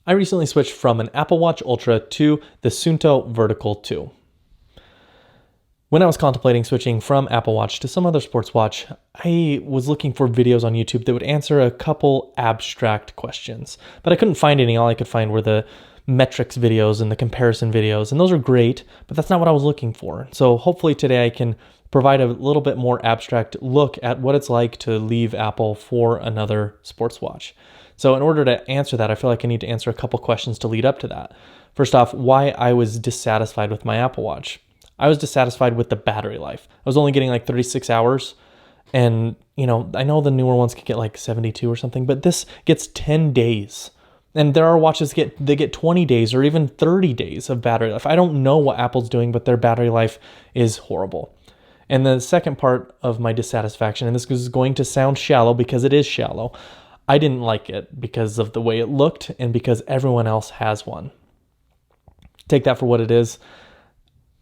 I recently switched from an Apple Watch Ultra to the Suunto Vertical 2. When I was contemplating switching from Apple Watch to some other sports watch, I was looking for videos on YouTube that would answer a couple abstract questions, but I couldn't find any. All I could find were the metrics videos and the comparison videos, and those are great, but that's not what I was looking for. So hopefully today I can provide a little bit more abstract look at what it's like to leave Apple for another sports watch. So in order to answer that, I feel like I need to answer a couple questions to lead up to that. First off, why I was dissatisfied with my Apple Watch. I was dissatisfied with the battery life. I was only getting like 36 hours. And, I know the newer ones can get like 72 or something, but this gets 10 days. And there are watches they get 20 days or even 30 days of battery life. I don't know what Apple's doing, but their battery life is horrible. And the second part of my dissatisfaction, and this is going to sound shallow because it is shallow, I didn't like it because of the way it looked and because everyone else has one. Take that for what it is.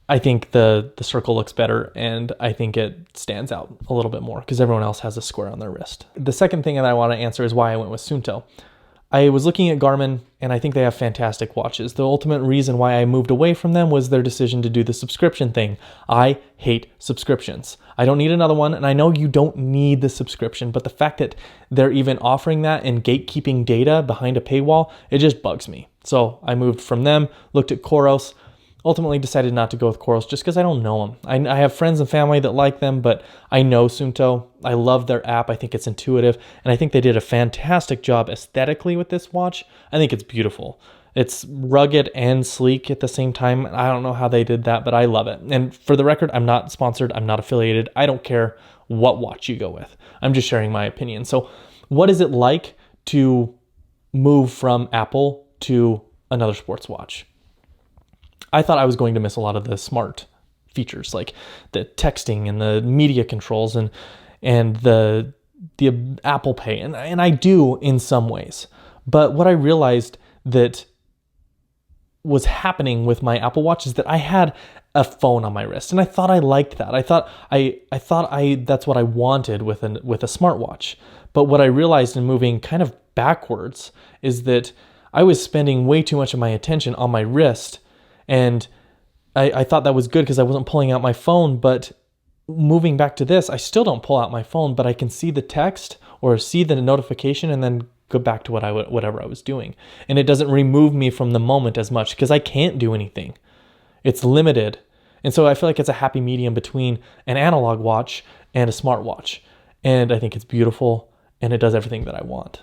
I think the circle looks better, and I think it stands out a little bit more because everyone else has a square on their wrist. The second thing that I want to answer is why I went with Suunto. I was looking at Garmin, and I think they have fantastic watches. The ultimate reason why I moved away from them was their decision to do the subscription thing. I hate subscriptions. I don't need another one, and I know you don't need the subscription, but the fact that they're even offering that and gatekeeping data behind a paywall, it just bugs me. So I moved from them, looked at Coros, ultimately decided not to go with Coros just because I don't know them. I have friends and family that like them, but I know Suunto. I love their app. I think it's intuitive, and I think they did a fantastic job aesthetically with this watch. I think it's beautiful. It's rugged and sleek at the same time. I don't know how they did that, but I love it. And for the record, I'm not sponsored. I'm not affiliated. I don't care what watch you go with. I'm just sharing my opinion. So what is it like to move from Apple to another sports watch? I thought I was going to miss a lot of the smart features, like the texting and the media controls and the Apple Pay, and I do in some ways. But what I realized that was happening with my Apple Watch is that I had a phone on my wrist, and I thought I liked that. I thought that's what I wanted with a smartwatch. But what I realized in moving kind of backwards is that I was spending way too much of my attention on my wrist. And I thought that was good because I wasn't pulling out my phone, but moving back to this, I still don't pull out my phone, but I can see the text or see the notification and then go back to whatever I was doing. And it doesn't remove me from the moment as much because I can't do anything. It's limited. And so I feel like it's a happy medium between an analog watch and a smartwatch. And I think it's beautiful and it does everything that I want.